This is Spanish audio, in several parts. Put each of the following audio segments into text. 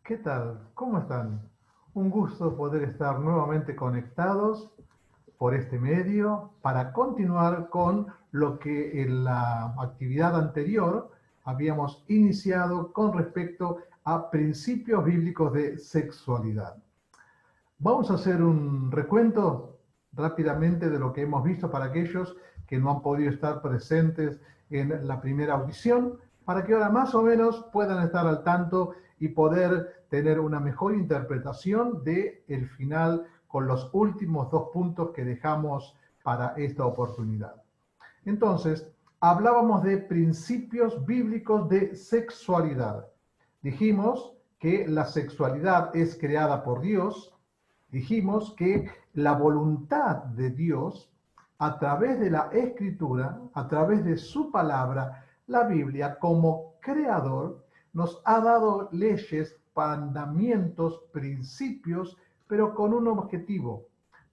¿Qué tal? ¿Cómo están? Un gusto poder estar nuevamente conectados por este medio para continuar con lo que en la actividad anterior habíamos iniciado con respecto a principios bíblicos de sexualidad. Vamos a hacer un recuento rápidamente de lo que hemos visto para aquellos que no han podido estar presentes en la primera audición, para que ahora más o menos puedan estar al tanto y poder tener una mejor interpretación del final con los últimos dos puntos que dejamos para esta oportunidad. Entonces, hablábamos de principios bíblicos de sexualidad. Dijimos que la sexualidad es creada por Dios. Dijimos que la voluntad de Dios, a través de la Escritura, a través de su palabra, la Biblia, como creador, nos ha dado leyes, mandamientos, principios, pero con un objetivo.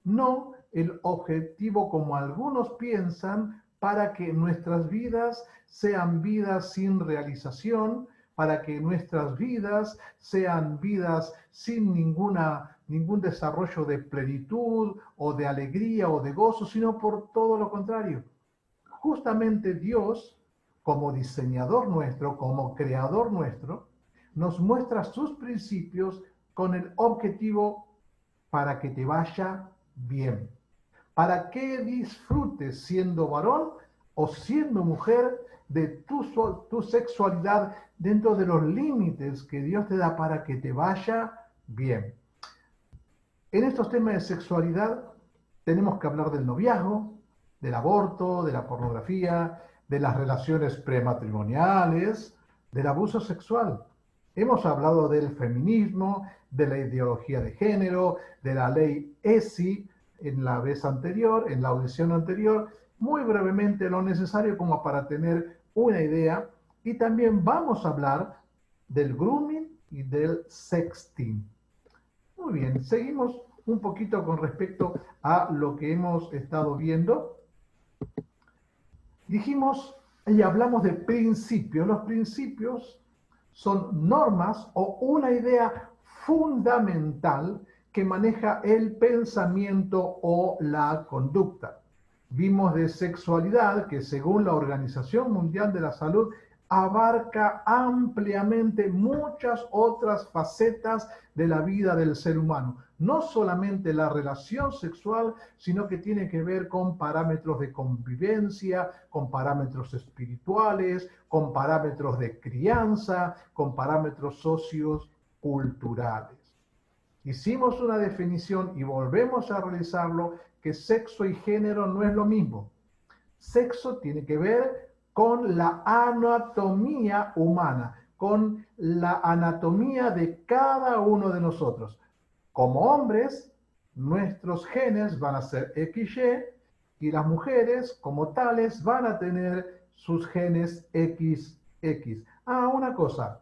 No el objetivo como algunos piensan para que nuestras vidas sean vidas sin realización, para que nuestras vidas sean vidas sin ningún desarrollo de plenitud o de alegría o de gozo, sino por todo lo contrario. Justamente Dios, como diseñador nuestro, como creador nuestro, nos muestra sus principios con el objetivo para que te vaya bien, para que disfrutes siendo varón o siendo mujer de tu sexualidad dentro de los límites que Dios te da para que te vaya bien. En estos temas de sexualidad tenemos que hablar del noviazgo, del aborto, de la pornografía, de las relaciones prematrimoniales, del abuso sexual. Hemos hablado del feminismo, de la ideología de género, de la ley ESI en la vez anterior, en la audición anterior, muy brevemente lo necesario como para tener una idea. Y también vamos a hablar del grooming y del sexting. Muy bien, seguimos un poquito con respecto a lo que hemos estado viendo. Dijimos y hablamos de principios. Los principios son normas o una idea fundamental que maneja el pensamiento o la conducta. Vimos de sexualidad que según la Organización Mundial de la Salud abarca ampliamente muchas otras facetas de la vida del ser humano. No solamente la relación sexual, sino que tiene que ver con parámetros de convivencia, con parámetros espirituales, con parámetros de crianza, con parámetros socioculturales. Hicimos una definición y volvemos a realizarlo, que sexo y género no es lo mismo. Sexo tiene que ver con la anatomía humana, con la anatomía de cada uno de nosotros. Como hombres, nuestros genes van a ser XY y las mujeres, como tales, van a tener sus genes XX. Una cosa,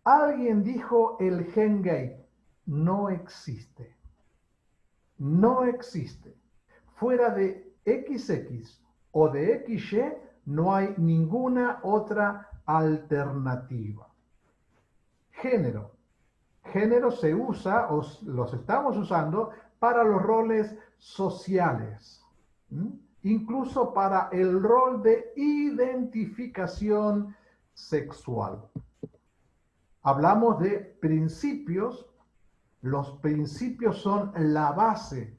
alguien dijo el gen gay. No existe. No existe. Fuera de XX o de XY no hay ninguna otra alternativa. Género. Género se usa, o los estamos usando, para los roles sociales, incluso para el rol de identificación sexual. Hablamos de principios. Los principios son la base,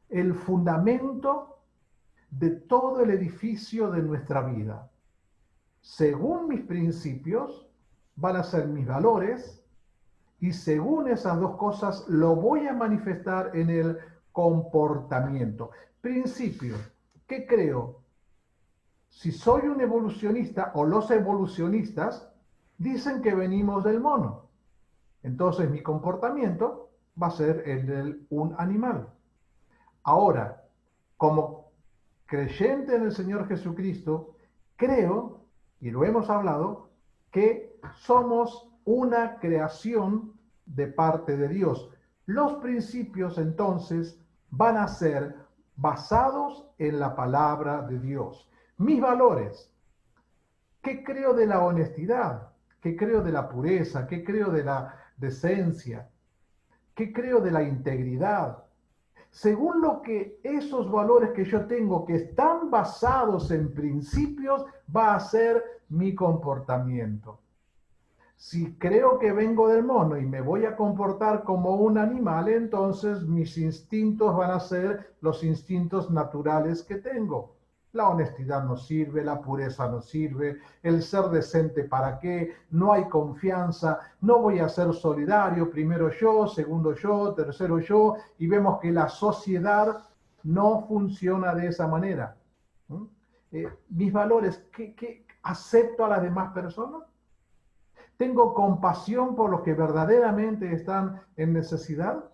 el fundamento de todo el edificio de nuestra vida. Según mis principios, van a ser mis valores, y según esas dos cosas lo voy a manifestar en el comportamiento. Principio, ¿qué creo? Si soy un evolucionista o los evolucionistas dicen que venimos del mono, entonces mi comportamiento va a ser el de un animal. Ahora, como creyente en el Señor Jesucristo, creo, y lo hemos hablado, que somos una creación de parte de Dios. Los principios entonces van a ser basados en la palabra de Dios. Mis valores, ¿qué creo de la honestidad? ¿Qué creo de la pureza? ¿Qué creo de la decencia? ¿Qué creo de la integridad? Según lo que esos valores que yo tengo, que están basados en principios, va a ser mi comportamiento. Si creo que vengo del mono y me voy a comportar como un animal, entonces mis instintos van a ser los instintos naturales que tengo. La honestidad no sirve, la pureza no sirve, el ser decente para qué, no hay confianza, no voy a ser solidario, primero yo, segundo yo, tercero yo, y vemos que la sociedad no funciona de esa manera. ¿Mm? Mis valores, ¿qué acepto a las demás personas? ¿Tengo compasión por los que verdaderamente están en necesidad?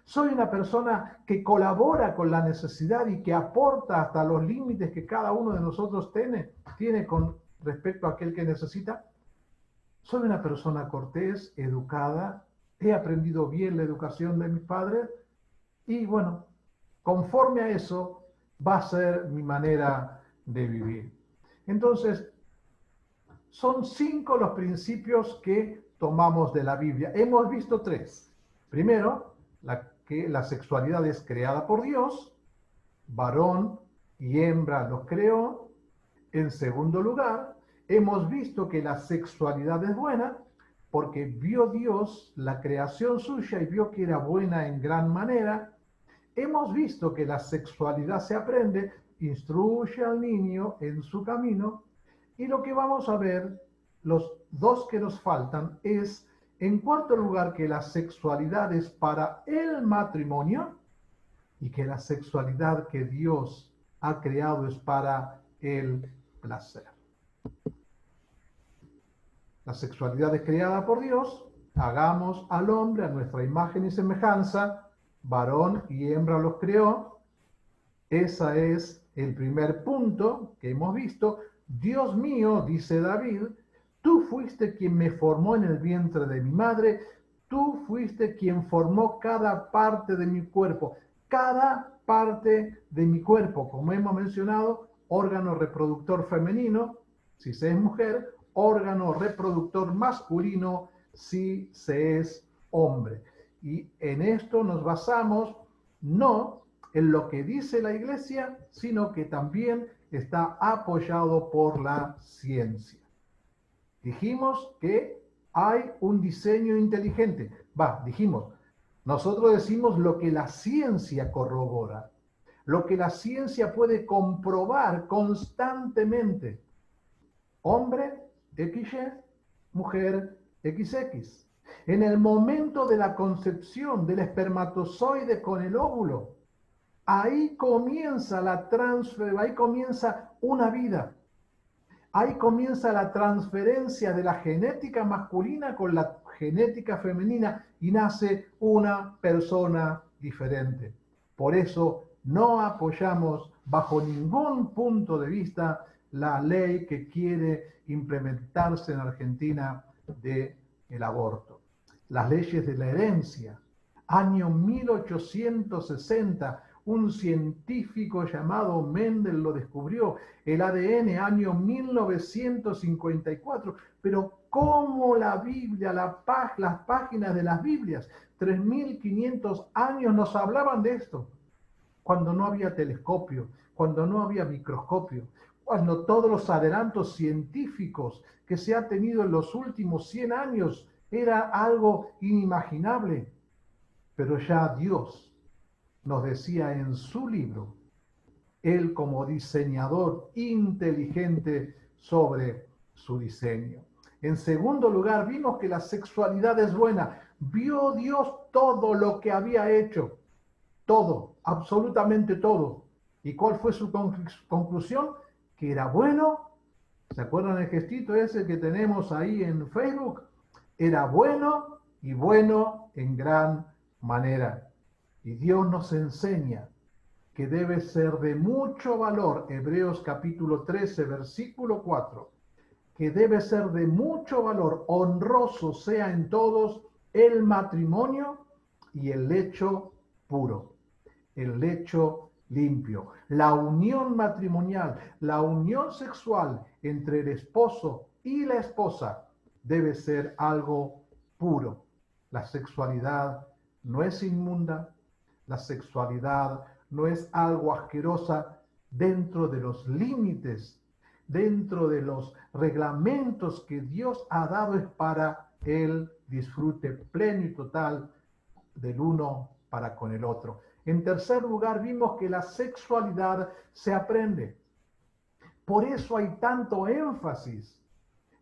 ¿Soy una persona que colabora con la necesidad y que aporta hasta los límites que cada uno de nosotros tiene con respecto a aquel que necesita? ¿Soy una persona cortés, educada? ¿He aprendido bien la educación de mis padres? Y bueno, conforme a eso va a ser mi manera de vivir. Entonces, son 5 los principios que tomamos de la Biblia. Hemos visto 3. Primero, que la sexualidad es creada por Dios, varón y hembra los creó. En segundo lugar, hemos visto que la sexualidad es buena porque vio Dios la creación suya y vio que era buena en gran manera. Hemos visto que la sexualidad se aprende, instruye al niño en su camino. Y lo que vamos a ver, los 2 que nos faltan, es, en cuarto lugar, que la sexualidad es para el matrimonio y que la sexualidad que Dios ha creado es para el placer. La sexualidad es creada por Dios, hagamos al hombre a nuestra imagen y semejanza, varón y hembra los creó. Ese es el primer punto que hemos visto. Dios mío, dice David, tú fuiste quien me formó en el vientre de mi madre, tú fuiste quien formó cada parte de mi cuerpo, cada parte de mi cuerpo, como hemos mencionado, órgano reproductor femenino, si se es mujer, órgano reproductor masculino, si se es hombre. Y en esto nos basamos no en lo que dice la Iglesia, sino que también está apoyado por la ciencia. Dijimos que hay un diseño inteligente. Nosotros decimos lo que la ciencia corrobora, lo que la ciencia puede comprobar constantemente. Hombre, XY, mujer, XX. En el momento de la concepción del espermatozoide con el óvulo, ahí comienza ahí comienza una vida. Ahí comienza la transferencia de la genética masculina con la genética femenina y nace una persona diferente. Por eso no apoyamos bajo ningún punto de vista la ley que quiere implementarse en Argentina del aborto. Las leyes de la herencia, año 1860, un científico llamado Mendel lo descubrió, el ADN, año 1954, pero ¿cómo la Biblia, las páginas de las Biblias, 3.500 años nos hablaban de esto? Cuando no había telescopio, cuando no había microscopio, cuando todos los adelantos científicos que se ha tenido en los últimos 100 años era algo inimaginable. Pero ya Dios nos decía en su libro, él como diseñador inteligente sobre su diseño. En segundo lugar, vimos que la sexualidad es buena. Vio Dios todo lo que había hecho. Todo, absolutamente todo. ¿Y cuál fue su conclusión? Que era bueno. ¿Se acuerdan el gestito ese que tenemos ahí en Facebook? Era bueno y bueno en gran manera. Y Dios nos enseña que debe ser de mucho valor, Hebreos capítulo 13, versículo 4, que debe ser de mucho valor, honroso sea en todos el matrimonio y el lecho puro, el lecho limpio. La unión matrimonial, la unión sexual entre el esposo y la esposa debe ser algo puro. La sexualidad no es inmunda, la sexualidad no es algo asquerosa dentro de los límites, dentro de los reglamentos que Dios ha dado es para el disfrute pleno y total del uno para con el otro. En tercer lugar, vimos que la sexualidad se aprende. Por eso hay tanto énfasis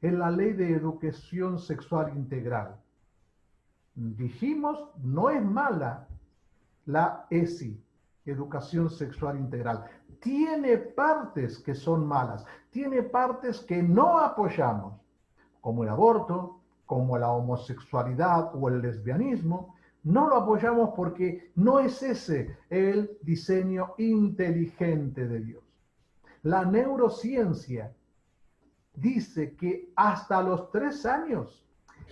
en la ley de educación sexual integral. Dijimos, no es mala la ESI, educación sexual integral. Tiene partes que son malas, tiene partes que no apoyamos, como el aborto, como la homosexualidad o el lesbianismo. No lo apoyamos porque no es ese el diseño inteligente de Dios. La neurociencia dice que hasta los 3 años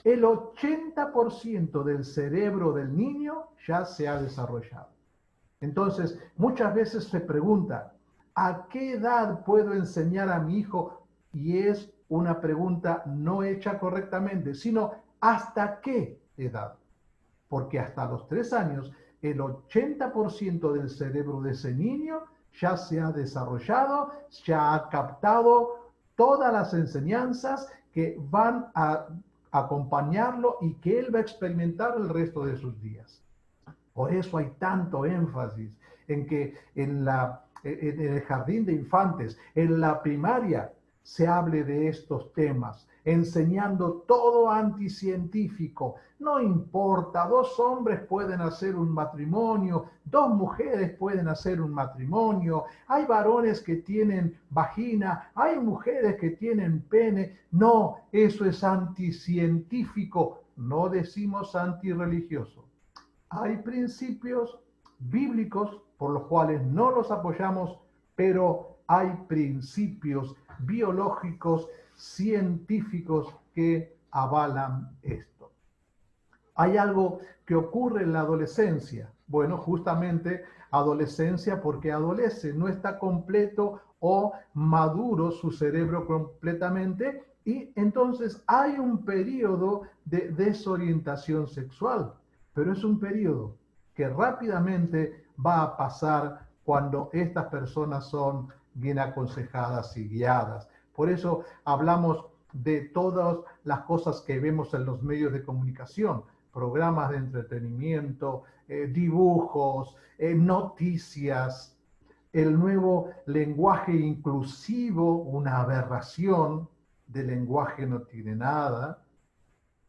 el 80% del cerebro del niño ya se ha desarrollado. Entonces, muchas veces se pregunta, ¿a qué edad puedo enseñar a mi hijo? Y es una pregunta no hecha correctamente, sino ¿hasta qué edad? Porque hasta los 3 años, el 80% del cerebro de ese niño ya se ha desarrollado, ya ha captado todas las enseñanzas que van a acompañarlo y que él va a experimentar el resto de sus días. Por eso hay tanto énfasis en que en el jardín de infantes, en la primaria, se hable de estos temas, enseñando todo anticientífico. No importa, 2 hombres pueden hacer un matrimonio, 2 mujeres pueden hacer un matrimonio, hay varones que tienen vagina, hay mujeres que tienen pene. No, eso es anticientífico, no decimos antirreligioso. Hay principios bíblicos por los cuales no los apoyamos, pero hay principios biológicos, científicos que avalan esto. Hay algo que ocurre en la adolescencia. Bueno, justamente adolescencia porque adolece, no está completo o maduro su cerebro completamente y entonces hay un periodo de desorientación sexual, pero es un periodo que rápidamente va a pasar cuando estas personas son bien aconsejadas y guiadas. Por eso hablamos de todas las cosas que vemos en los medios de comunicación, programas de entretenimiento, dibujos, noticias, el nuevo lenguaje inclusivo, una aberración, de lenguaje no tiene nada.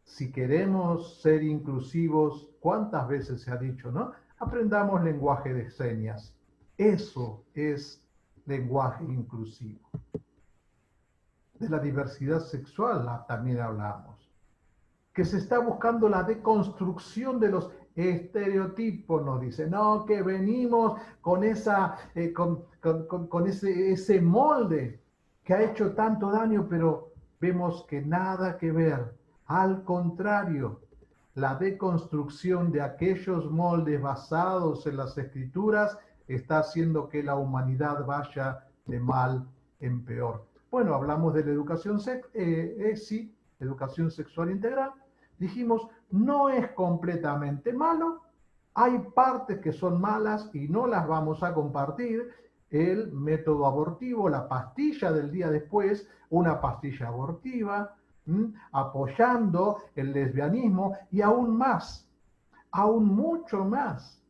Si queremos ser inclusivos, ¿cuántas veces se ha dicho, no? Aprendamos lenguaje de señas. Eso es lenguaje inclusivo. De la diversidad sexual también hablamos. Que se está buscando la deconstrucción de los estereotipos, nos dice, no, que venimos con ese molde que ha hecho tanto daño, pero vemos que nada que ver. Al contrario, la deconstrucción de aquellos moldes basados en las escrituras está haciendo que la humanidad vaya de mal en peor. Bueno, hablamos de la educación sí, educación sexual integral. Dijimos, no es completamente malo, hay partes que son malas y no las vamos a compartir. El método abortivo, la pastilla del día después, una pastilla abortiva, apoyando el lesbianismo y aún más, aún mucho más,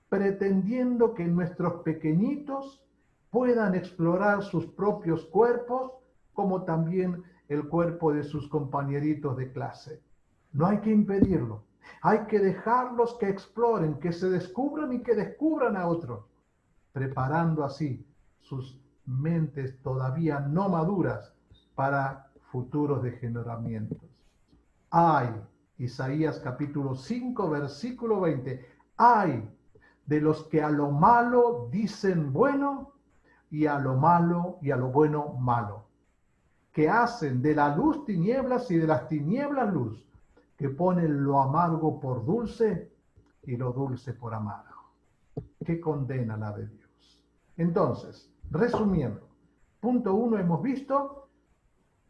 pretendiendo que nuestros pequeñitos puedan explorar sus propios cuerpos como también el cuerpo de sus compañeritos de clase. No hay que impedirlo, hay que dejarlos que exploren, que se descubran y que descubran a otros, preparando así sus mentes todavía no maduras para futuros degeneramientos. Ay, Isaías capítulo 5, versículo 20, ay de los que a lo malo dicen bueno y a lo malo y a lo bueno malo, que hacen de la luz tinieblas y de las tinieblas luz, que ponen lo amargo por dulce y lo dulce por amargo. Qué condena la de Dios. Entonces, resumiendo, punto 1 hemos visto,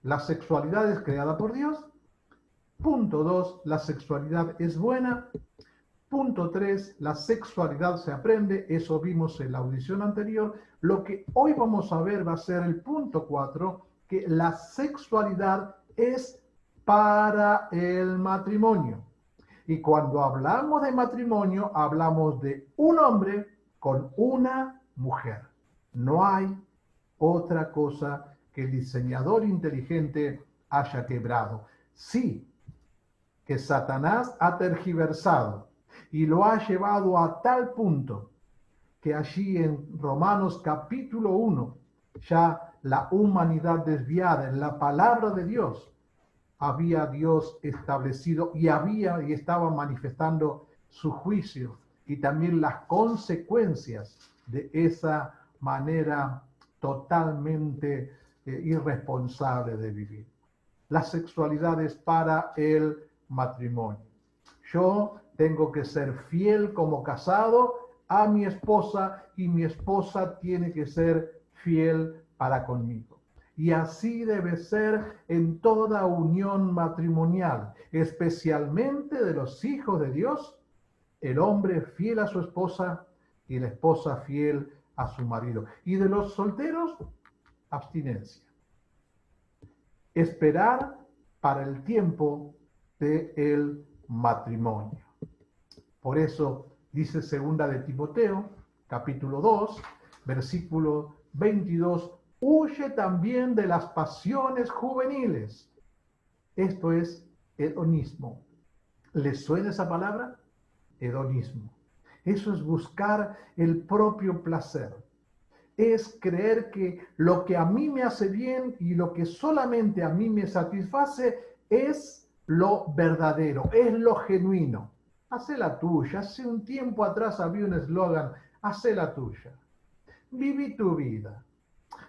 la sexualidad es creada por Dios, Punto 2, la sexualidad es buena. Punto 3, la sexualidad se aprende. Eso vimos en la audición anterior. Lo que hoy vamos a ver va a ser el punto 4, que la sexualidad es para el matrimonio. Y cuando hablamos de matrimonio, hablamos de un hombre con una mujer. No hay otra cosa que el diseñador inteligente haya quebrado. Sí, que Satanás ha tergiversado y lo ha llevado a tal punto que allí en Romanos capítulo 1, ya la humanidad desviada en la palabra de Dios, había Dios establecido y estaba manifestando su juicio y también las consecuencias de esa manera totalmente irresponsable de vivir. La sexualidad es para el matrimonio. Yo tengo que ser fiel como casado a mi esposa y mi esposa tiene que ser fiel para conmigo. Y así debe ser en toda unión matrimonial, especialmente de los hijos de Dios, el hombre fiel a su esposa y la esposa fiel a su marido. Y de los solteros, abstinencia. Esperar para el tiempo del matrimonio. Por eso dice segunda de Timoteo, capítulo 2, versículo 22, huye también de las pasiones juveniles. Esto es hedonismo. ¿Les suena esa palabra? Hedonismo. Eso es buscar el propio placer. Es creer que lo que a mí me hace bien y lo que solamente a mí me satisface es lo verdadero, es lo genuino. Hacé la tuya. Hace un tiempo atrás había un eslogan, hacé la tuya. Viví tu vida.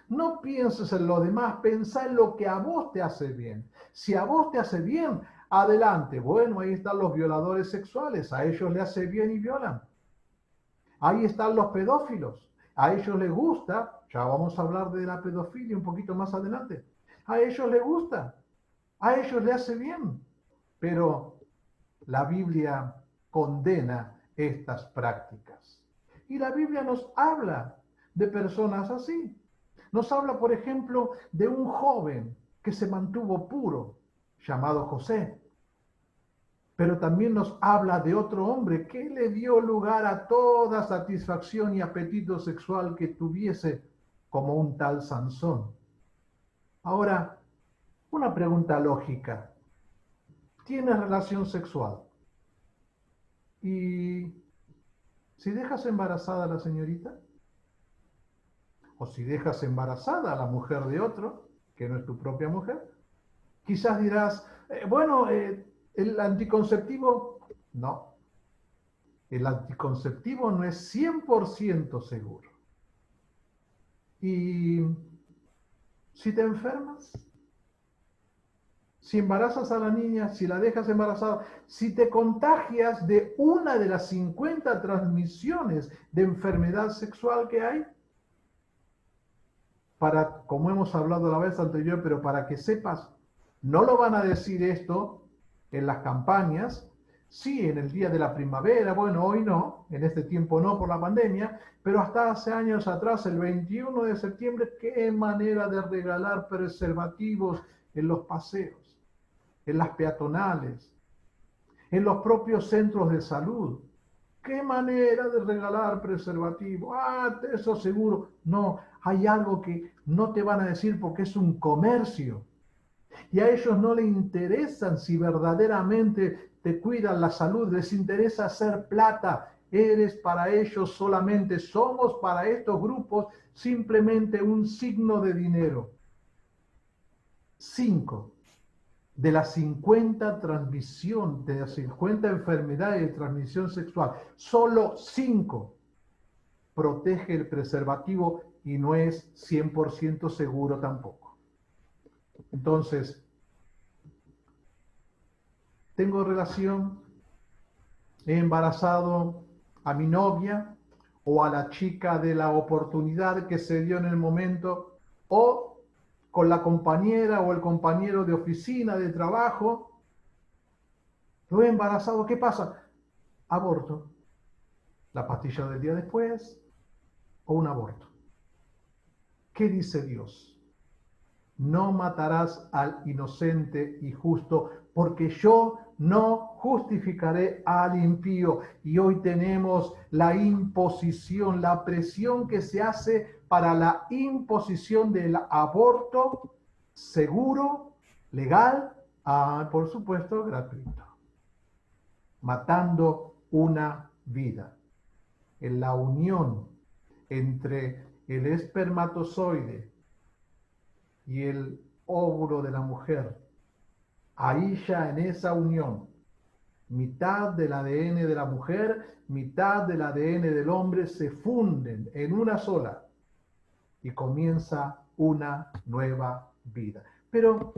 No pienses en lo demás, pensá en lo que a vos te hace bien. Si a vos te hace bien, adelante. Bueno, ahí están los violadores sexuales, a ellos les hace bien y violan. Ahí están los pedófilos, a ellos les gusta, ya vamos a hablar de la pedofilia un poquito más adelante. A ellos les gusta, a ellos les hace bien. Pero la Biblia condena estas prácticas. Y la Biblia nos habla de personas así. Nos habla, por ejemplo, de un joven que se mantuvo puro, llamado José. Pero también nos habla de otro hombre que le dio lugar a toda satisfacción y apetito sexual que tuviese, como un tal Sansón. Ahora, una pregunta lógica. ¿Tienes relación sexual? Y si dejas embarazada a la señorita, o si dejas embarazada a la mujer de otro, que no es tu propia mujer, quizás dirás, el anticonceptivo, no. El anticonceptivo no es 100% seguro. Y si te enfermas, si embarazas a la niña, si la dejas embarazada, si te contagias de una de las 50 transmisiones de enfermedad sexual que hay, como hemos hablado la vez anterior, pero para que sepas, no lo van a decir esto en las campañas, sí en el día de la primavera, bueno, hoy no, en este tiempo no por la pandemia, pero hasta hace años atrás, el 21 de septiembre, qué manera de regalar preservativos en los paseos, en las peatonales, en los propios centros de salud. ¿Qué manera de regalar preservativo? Ah, eso seguro. No, hay algo que no te van a decir porque es un comercio. Y a ellos no les interesan si verdaderamente te cuidan la salud, les interesa hacer plata. Eres para ellos solamente, somos para estos grupos simplemente un signo de dinero. 5 de las 50 de las 50 enfermedades de transmisión sexual, solo 5 protege el preservativo y no es 100% seguro tampoco. Entonces, tengo relación, he embarazado a mi novia o a la chica de la oportunidad que se dio en el momento, o con la compañera o el compañero de oficina, de trabajo, Lo he embarazado, ¿qué pasa? Aborto. La pastilla del día después o un aborto. ¿Qué dice Dios? No matarás al inocente y justo, porque yo no justificaré al impío. Y hoy tenemos la imposición, la presión que se hace para la imposición del aborto seguro, legal, por supuesto, gratuito, matando una vida. En la unión entre el espermatozoide y el óvulo de la mujer, ahí ya en esa unión, mitad del ADN de la mujer, mitad del ADN del hombre se funden en una sola y comienza una nueva vida. Pero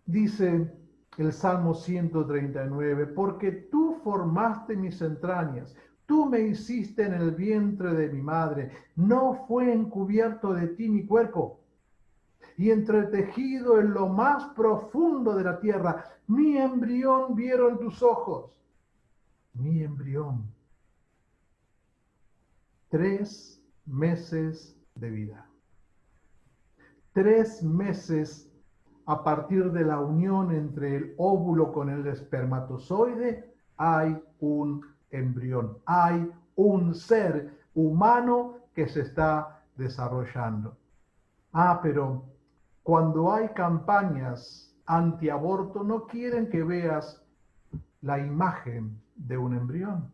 dice el Salmo 139, porque tú formaste mis entrañas, tú me hiciste en el vientre de mi madre, no fue encubierto de ti mi cuerpo y entretejido en lo más profundo de la tierra. Mi embrión vieron tus ojos. Mi embrión. 3 meses de vida. 3 meses a partir de la unión entre el óvulo con el espermatozoide, hay un embrión, hay un ser humano que se está desarrollando. Pero cuando hay campañas antiaborto, no quieren que veas la imagen de un embrión.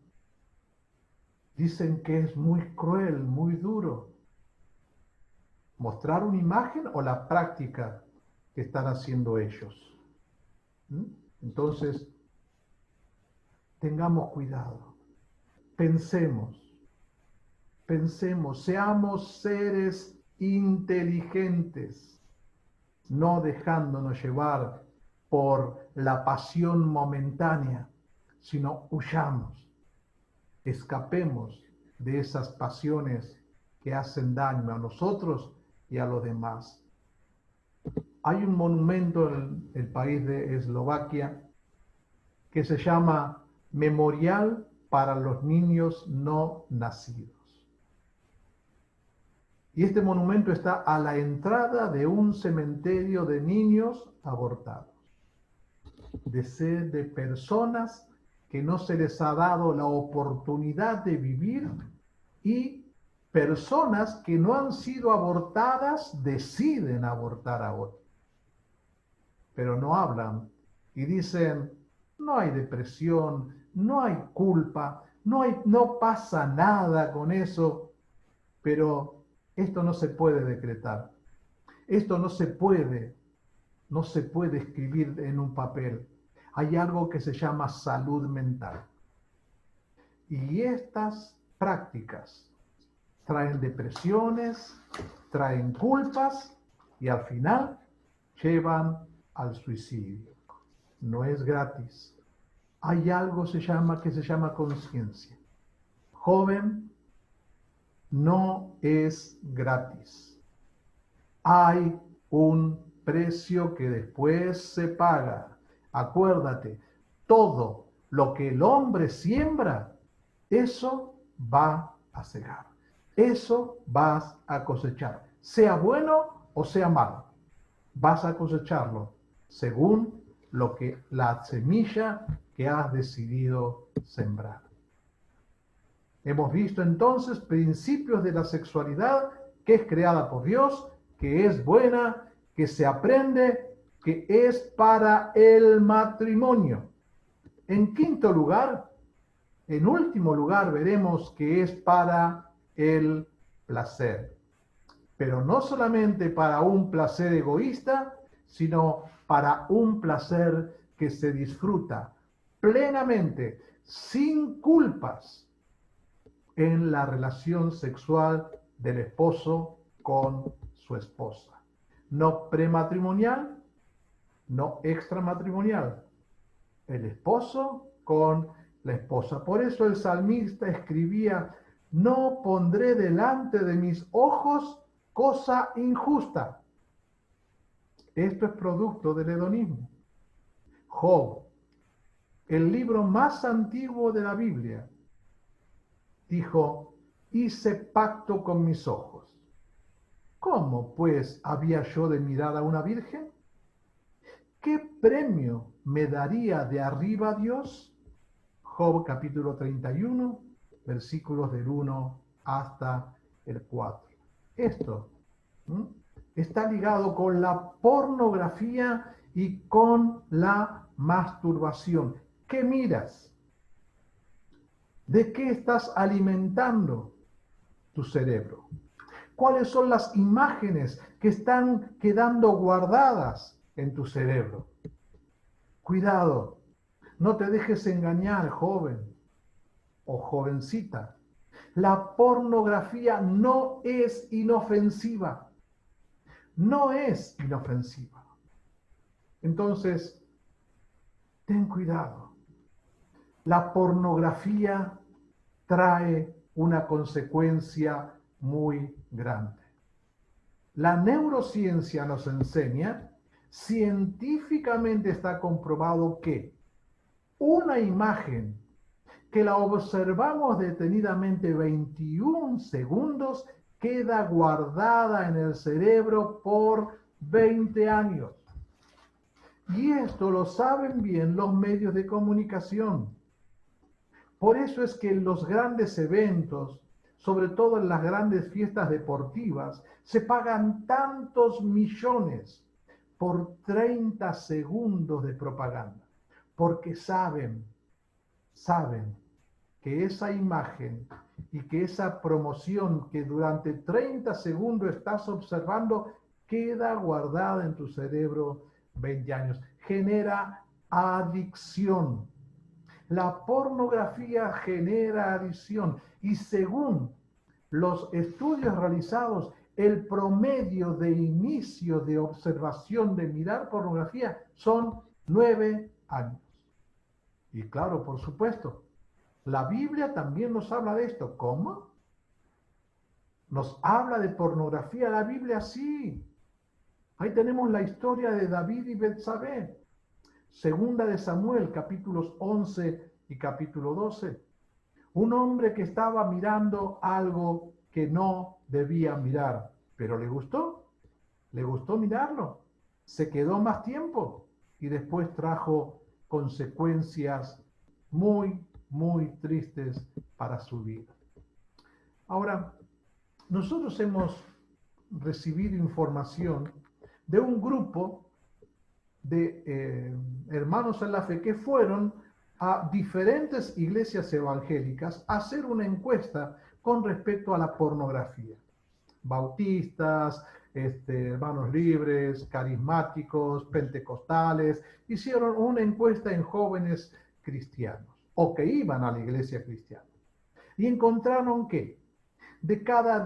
Dicen que es muy cruel, muy duro. ¿Mostrar una imagen o la práctica que están haciendo ellos? Entonces, tengamos cuidado. Pensemos, seamos seres inteligentes, no dejándonos llevar por la pasión momentánea, sino huyamos, escapemos de esas pasiones que hacen daño a nosotros y a los demás. Hay un monumento en el país de Eslovaquia que se llama Memorial para los Niños No Nacidos. Y este monumento está a la entrada de un cementerio de niños abortados, de personas que no se les ha dado la oportunidad de vivir y personas que no han sido abortadas deciden abortar ahora. Pero no hablan y dicen, no hay depresión, no hay culpa, no pasa nada con eso, pero esto no se puede decretar, esto no se puede escribir en un papel. Hay algo que se llama salud mental. Y estas prácticas traen depresiones, traen culpas y al final llevan al suicidio. No es gratis. Hay algo que se llama conciencia. Joven, no es gratis. Hay un precio que después se paga. Acuérdate, todo lo que el hombre siembra, eso va a cegar. Eso vas a cosechar. Sea bueno o sea malo, vas a cosecharlo según la semilla que has decidido sembrar. Hemos visto entonces principios de la sexualidad que es creada por Dios, que es buena, que se aprende, que es para el matrimonio. En quinto lugar, en último lugar, veremos que es para el placer. Pero no solamente para un placer egoísta, sino para un placer que se disfruta plenamente, sin culpas, en la relación sexual del esposo con su esposa. No prematrimonial, no extramatrimonial. El esposo con la esposa. Por eso el salmista escribía, no pondré delante de mis ojos cosa injusta. Esto es producto del hedonismo. Job, el libro más antiguo de la Biblia, dijo: hice pacto con mis ojos. ¿Cómo, pues, había yo de mirar a una virgen? ¿Qué premio me daría de arriba Dios? Job capítulo 31, versículos del 1 hasta el 4. Esto está ligado con la pornografía y con la masturbación. ¿Qué miras? ¿De qué estás alimentando tu cerebro? ¿Cuáles son las imágenes que están quedando guardadas en tu cerebro? Cuidado, no te dejes engañar, joven o jovencita. La pornografía no es inofensiva. No es inofensiva. Entonces, ten cuidado. La pornografía trae una consecuencia muy grande. La neurociencia nos enseña, científicamente está comprobado que una imagen que la observamos detenidamente 21 segundos queda guardada en el cerebro por 20 años. Y esto lo saben bien los medios de comunicación. Por eso es que en los grandes eventos, sobre todo en las grandes fiestas deportivas, se pagan tantos millones por 30 segundos de propaganda, porque saben que esa imagen y que esa promoción que durante 30 segundos estás observando queda guardada en tu cerebro 20 años. Genera adicción. La pornografía genera adicción y según los estudios realizados, el promedio de inicio de observación de mirar pornografía son 9 años. Y claro, por supuesto, la Biblia también nos habla de esto. ¿Cómo? ¿Nos habla de pornografía la Biblia? Sí. Ahí tenemos la historia de David y Betsabé. Segunda de Samuel, capítulos 11 y capítulo 12. Un hombre que estaba mirando algo que no debía mirar, pero le gustó mirarlo. Se quedó más tiempo y después trajo consecuencias muy, muy tristes para su vida. Ahora, nosotros hemos recibido información de un grupo de hermanos en la fe que fueron a diferentes iglesias evangélicas a hacer una encuesta con respecto a la pornografía. Bautistas, hermanos libres, carismáticos, pentecostales, hicieron una encuesta en jóvenes cristianos o que iban a la iglesia cristiana. Y encontraron que de cada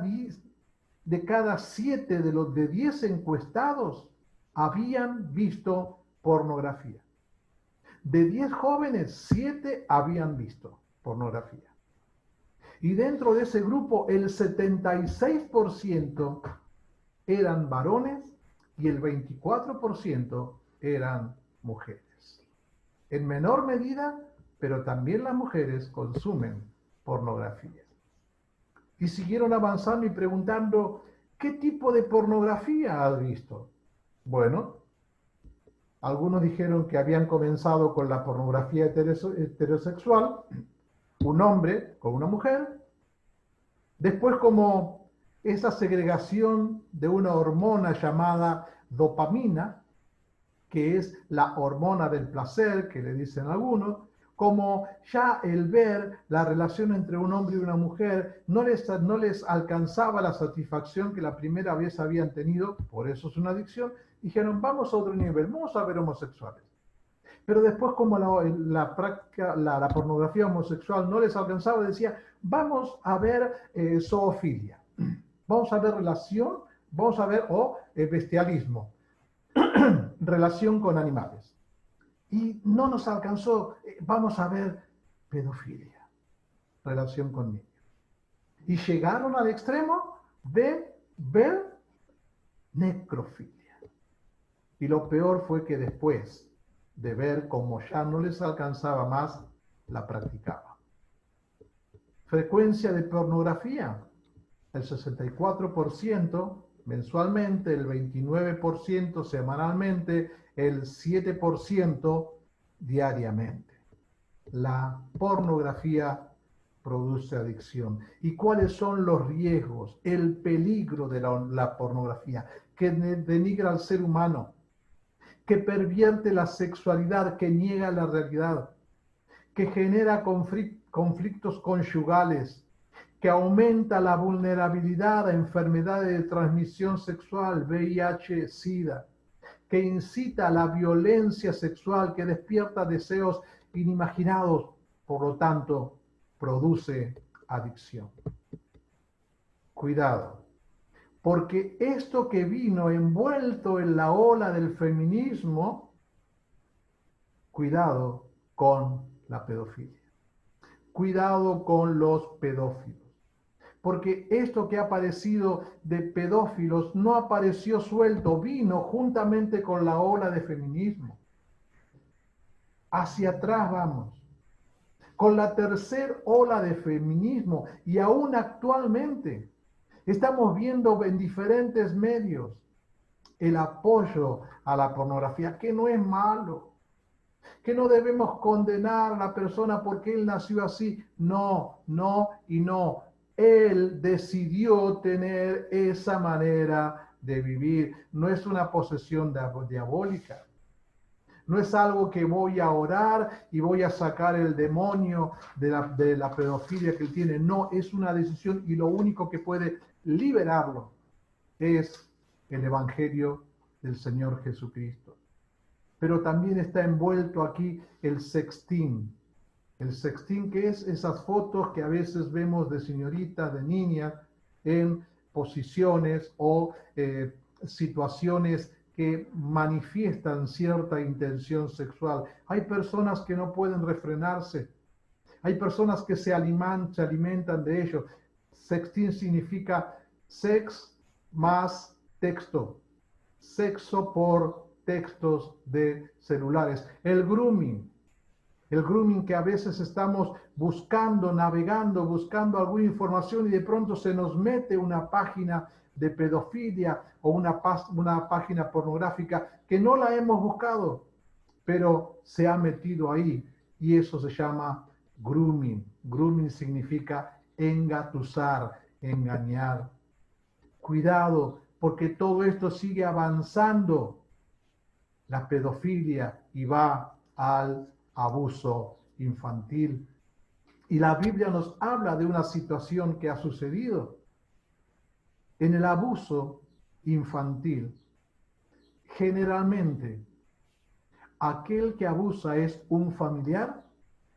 7 de los de 10 encuestados habían visto pornografía. De 10 jóvenes, 7 habían visto pornografía. Y dentro de ese grupo, el 76% eran varones y el 24% eran mujeres. En menor medida, pero también las mujeres consumen pornografía. Y siguieron avanzando y preguntando, ¿qué tipo de pornografía has visto? Bueno, algunos dijeron que habían comenzado con la pornografía heterosexual, un hombre con una mujer, después como esa segregación de una hormona llamada dopamina, que es la hormona del placer, que le dicen algunos, como ya el ver la relación entre un hombre y una mujer no les alcanzaba la satisfacción que la primera vez habían tenido, por eso es una adicción, dijeron, vamos a otro nivel, vamos a ver homosexuales. Pero después, como la pornografía homosexual no les alcanzaba, decía, vamos a ver zoofilia, vamos a ver relación, vamos a ver bestialismo, relación con animales. Y no nos alcanzó, vamos a ver pedofilia, relación con niños. Y llegaron al extremo de ver necrofilia. Y lo peor fue que después de ver cómo ya no les alcanzaba más, la practicaba. Frecuencia de pornografía, el 64% mensualmente, el 29% semanalmente, el 7% diariamente. La pornografía produce adicción. ¿Y cuáles son los riesgos, el peligro de la pornografía? Que denigra al ser humano, que pervierte la sexualidad, que niega la realidad, que genera conflictos conyugales, que aumenta la vulnerabilidad a enfermedades de transmisión sexual, VIH, SIDA, que incita a la violencia sexual, que despierta deseos inimaginados, por lo tanto, produce adicción. Cuidado, porque esto que vino envuelto en la ola del feminismo, cuidado con la pedofilia, cuidado con los pedófilos. Porque esto que ha aparecido de pedófilos no apareció suelto, vino juntamente con la ola de feminismo. Hacia atrás vamos. Con la tercera ola de feminismo y aún actualmente estamos viendo en diferentes medios el apoyo a la pornografía, que no es malo, que no debemos condenar a la persona porque él nació así. No, no y no. Él decidió tener esa manera de vivir. No es una posesión diabólica. No es algo que voy a orar y voy a sacar el demonio de la pedofilia que él tiene. No, es una decisión y lo único que puede liberarlo es el Evangelio del Señor Jesucristo. Pero también está envuelto aquí el sexting. El sexting, que es esas fotos que a veces vemos de señoritas, de niñas, en posiciones o situaciones que manifiestan cierta intención sexual. Hay personas que no pueden refrenarse. Hay personas que se alimentan de ello. Sexting significa sex más texto. Sexo por textos de celulares. El grooming que a veces estamos buscando, navegando, buscando alguna información y de pronto se nos mete una página de pedofilia o una página pornográfica que no la hemos buscado, pero se ha metido ahí y eso se llama grooming. Grooming significa engatusar, engañar. Cuidado, porque todo esto sigue avanzando, la pedofilia, y va al abuso infantil. Y la Biblia nos habla de una situación que ha sucedido. En el abuso infantil, generalmente, aquel que abusa es un familiar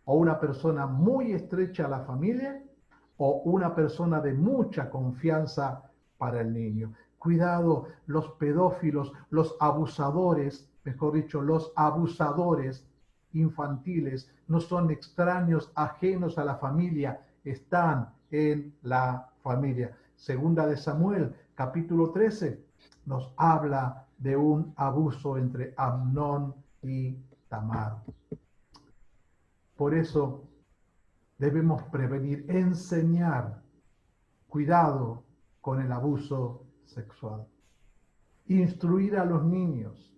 o una persona muy estrecha a la familia o una persona de mucha confianza para el niño. Cuidado, los pedófilos, los abusadores, mejor dicho, los abusadores infantiles no son extraños, ajenos a la familia, están en la familia. Segunda de Samuel, capítulo 13, nos habla de un abuso entre Amnón y Tamar. Por eso debemos prevenir, enseñar, cuidado con el abuso sexual. Instruir a los niños,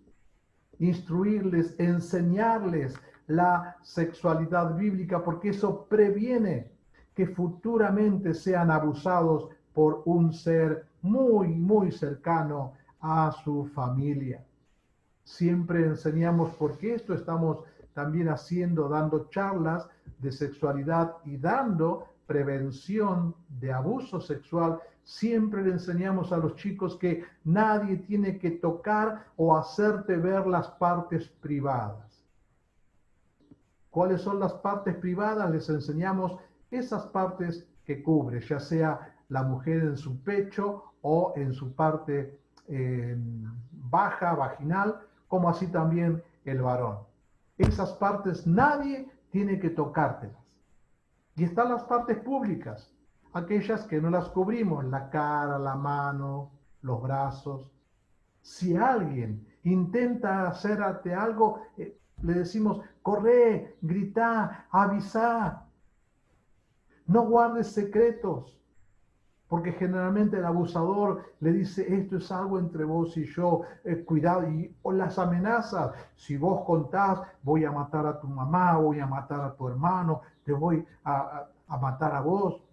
instruirles, enseñarles la sexualidad bíblica, porque eso previene que futuramente sean abusados por un ser muy, muy cercano a su familia. Siempre enseñamos, porque esto estamos también haciendo, dando charlas de sexualidad y dando prevención de abuso sexual. Siempre le enseñamos a los chicos que nadie tiene que tocar o hacerte ver las partes privadas. ¿Cuáles son las partes privadas? Les enseñamos esas partes que cubre, ya sea la mujer en su pecho o en su parte baja, vaginal, como así también el varón. Esas partes nadie tiene que tocártelas. Y están las partes públicas, aquellas que no las cubrimos, la cara, la mano, los brazos. Si alguien intenta hacerte algo, le decimos, corre, grita, avisa, no guardes secretos. Porque generalmente el abusador le dice, esto es algo entre vos y yo, cuidado, o las amenazas, si vos contás, voy a matar a tu mamá, voy a matar a tu hermano, te voy a matar a vos.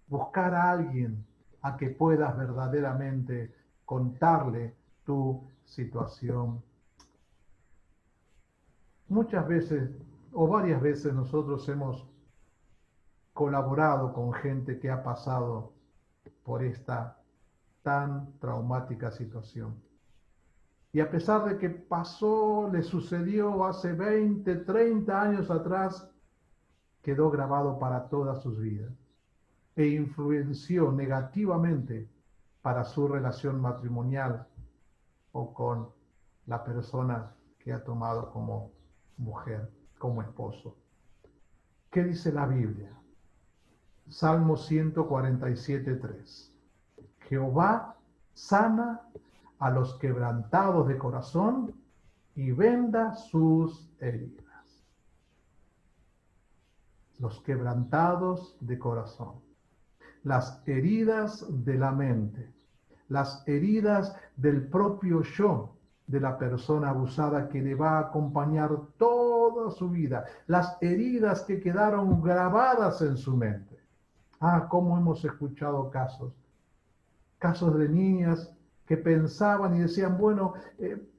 Buscar a alguien a que puedas verdaderamente contarle tu situación. Muchas veces o varias veces nosotros hemos colaborado con gente que ha pasado por esta tan traumática situación. Y a pesar de que pasó, le sucedió hace 20, 30 años atrás, quedó grabado para todas sus vidas e influenció negativamente para su relación matrimonial o con la persona que ha tomado como mujer, como esposo. ¿Qué dice la Biblia? Salmo 147:3. Jehová sana a los quebrantados de corazón y venda sus heridas. Los quebrantados de corazón. Las heridas de la mente. Las heridas del propio yo de la persona abusada que le va a acompañar toda su vida. Las heridas que quedaron grabadas en su mente. Cómo hemos escuchado casos de niñas que pensaban y decían, bueno,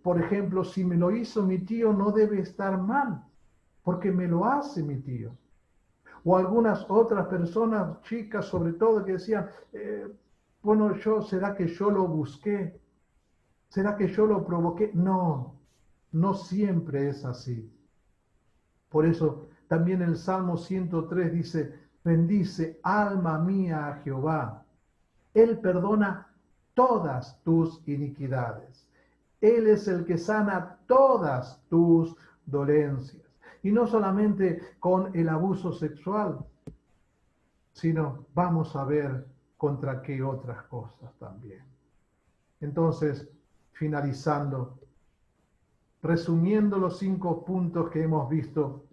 por ejemplo, si me lo hizo mi tío no debe estar mal, porque me lo hace mi tío. O algunas otras personas, chicas sobre todo, que decían, bueno, ¿será que yo lo busqué? ¿Será que yo lo provoqué? No, no siempre es así. Por eso también el Salmo 103 dice, bendice alma mía a Jehová. Él perdona todas tus iniquidades. Él es el que sana todas tus dolencias. Y no solamente con el abuso sexual, sino vamos a ver contra qué otras cosas también. Entonces, finalizando, resumiendo los 5 puntos que hemos visto,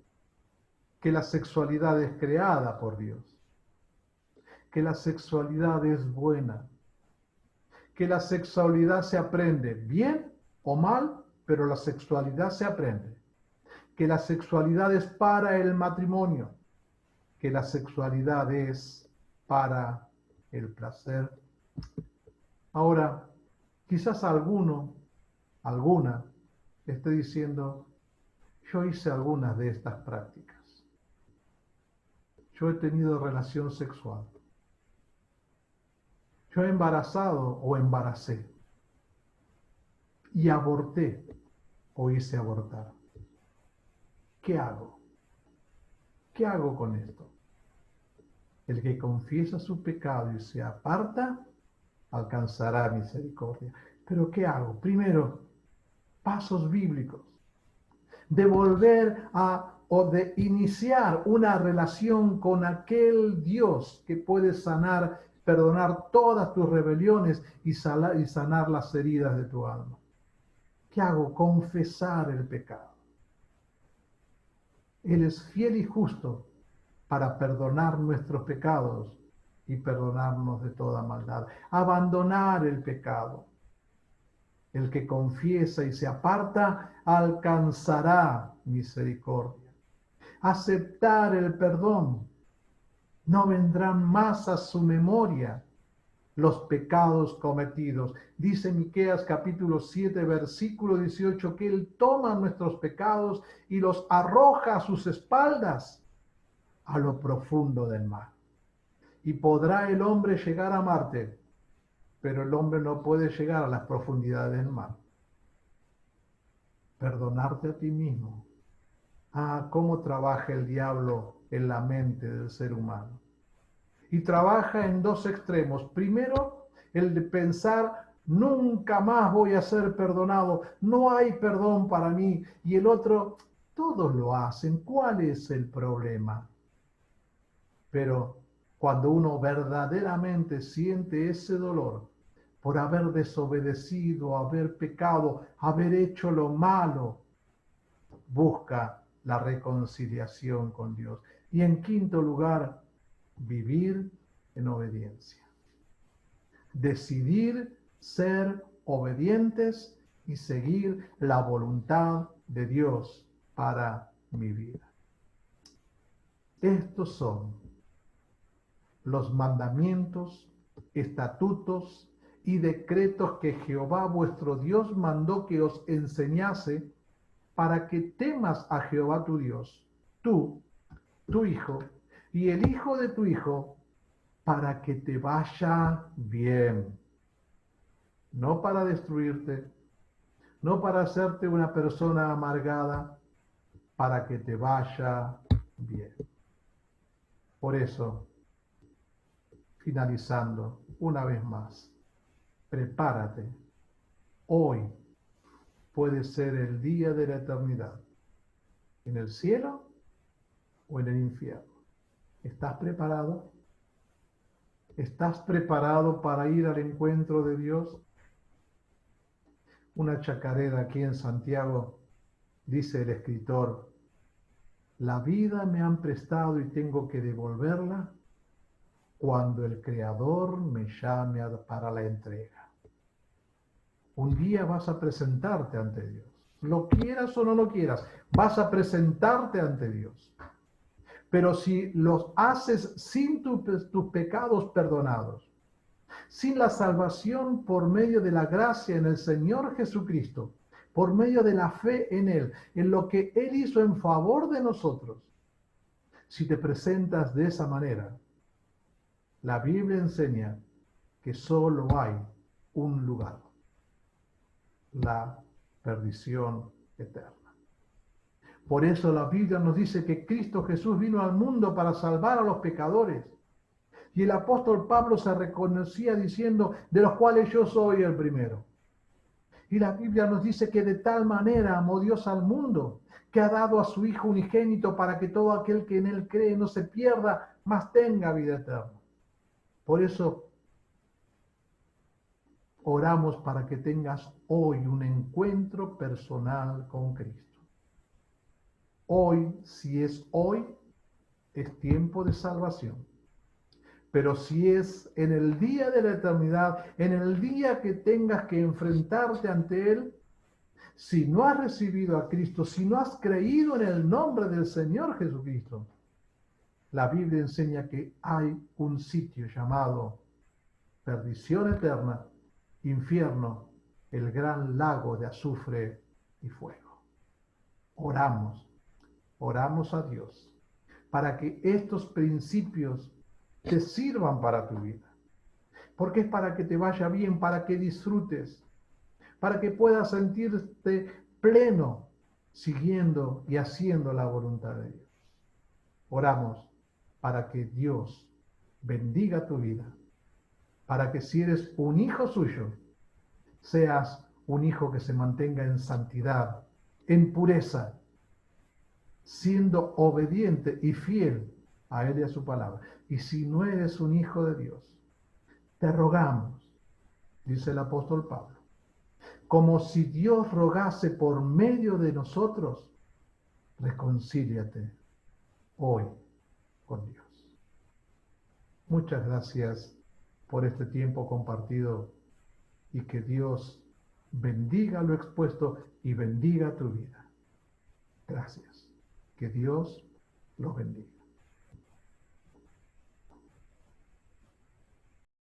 que la sexualidad es creada por Dios, que la sexualidad es buena, que la sexualidad se aprende bien o mal, pero la sexualidad se aprende, que la sexualidad es para el matrimonio, que la sexualidad es para el placer. Ahora, quizás alguna, esté diciendo, yo hice algunas de estas prácticas. Yo he tenido relación sexual. Yo he embarazado o embaracé. Y aborté o hice abortar. ¿Qué hago? ¿Qué hago con esto? El que confiesa su pecado y se aparta, alcanzará misericordia. Pero ¿qué hago? Primero, pasos bíblicos. De volver o de iniciar una relación con aquel Dios que puede sanar, perdonar todas tus rebeliones y sanar las heridas de tu alma. ¿Qué hago? Confesar el pecado. Él es fiel y justo para perdonar nuestros pecados y perdonarnos de toda maldad. Abandonar el pecado. El que confiesa y se aparta alcanzará misericordia. Aceptar el perdón. No vendrán más a su memoria los pecados cometidos. Dice Miqueas capítulo 7, versículo 18, que Él toma nuestros pecados y los arroja a sus espaldas a lo profundo del mar. Y podrá el hombre llegar a Marte, pero el hombre no puede llegar a las profundidades del mar. Perdonarte a ti mismo. Cómo trabaja el diablo en la mente del ser humano. Y trabaja en 2 extremos. Primero, el de pensar, nunca más voy a ser perdonado, no hay perdón para mí. Y el otro, todos lo hacen, ¿cuál es el problema? Pero cuando uno verdaderamente siente ese dolor por haber desobedecido, haber pecado, haber hecho lo malo, busca la reconciliación con Dios. Y en quinto lugar, vivir en obediencia. Decidir ser obedientes y seguir la voluntad de Dios para mi vida. Estos son los mandamientos, estatutos y decretos que Jehová vuestro Dios mandó que os enseñase para que temas a Jehová tu Dios, tú, tu hijo y el hijo de tu hijo, para que te vaya bien. No para destruirte, no para hacerte una persona amargada, para que te vaya bien. Por eso, finalizando una vez más, prepárate. Hoy puede ser el día de la eternidad, en el cielo o en el infierno. ¿Estás preparado? ¿Estás preparado para ir al encuentro de Dios? Una chacarera aquí en Santiago, dice el escritor: la vida me han prestado y tengo que devolverla cuando el Creador me llame para la entrega. Un día vas a presentarte ante Dios. Lo quieras o no lo quieras, vas a presentarte ante Dios. Pero si los haces sin tus pecados perdonados, sin la salvación por medio de la gracia en el Señor Jesucristo, por medio de la fe en Él, en lo que Él hizo en favor de nosotros, si te presentas de esa manera, la Biblia enseña que solo hay un lugar: la perdición eterna. Por eso la Biblia nos dice que Cristo Jesús vino al mundo para salvar a los pecadores. Y el apóstol Pablo se reconocía diciendo: de los cuales yo soy el primero. Y la Biblia nos dice que de tal manera amó Dios al mundo, que ha dado a su Hijo unigénito para que todo aquel que en Él cree no se pierda, mas tenga vida eterna. Por eso oramos para que tengas hoy un encuentro personal con Cristo. Hoy, si es hoy, es tiempo de salvación. Pero si es en el día de la eternidad, en el día que tengas que enfrentarte ante Él, si no has recibido a Cristo, si no has creído en el nombre del Señor Jesucristo, la Biblia enseña que hay un sitio llamado perdición eterna, infierno, el gran lago de azufre y fuego. Oramos a Dios para que estos principios te sirvan para tu vida, porque es para que te vaya bien, para que disfrutes, para que puedas sentirte pleno siguiendo y haciendo la voluntad de Dios. Oramos para que Dios bendiga tu vida, para que si eres un hijo suyo, seas un hijo que se mantenga en santidad, en pureza, siendo obediente y fiel a Él y a su palabra. Y si no eres un hijo de Dios, te rogamos, dice el apóstol Pablo, como si Dios rogase por medio de nosotros, reconcíliate hoy con Dios. Muchas gracias por este tiempo compartido y que Dios bendiga lo expuesto y bendiga tu vida. Gracias. Que Dios los bendiga.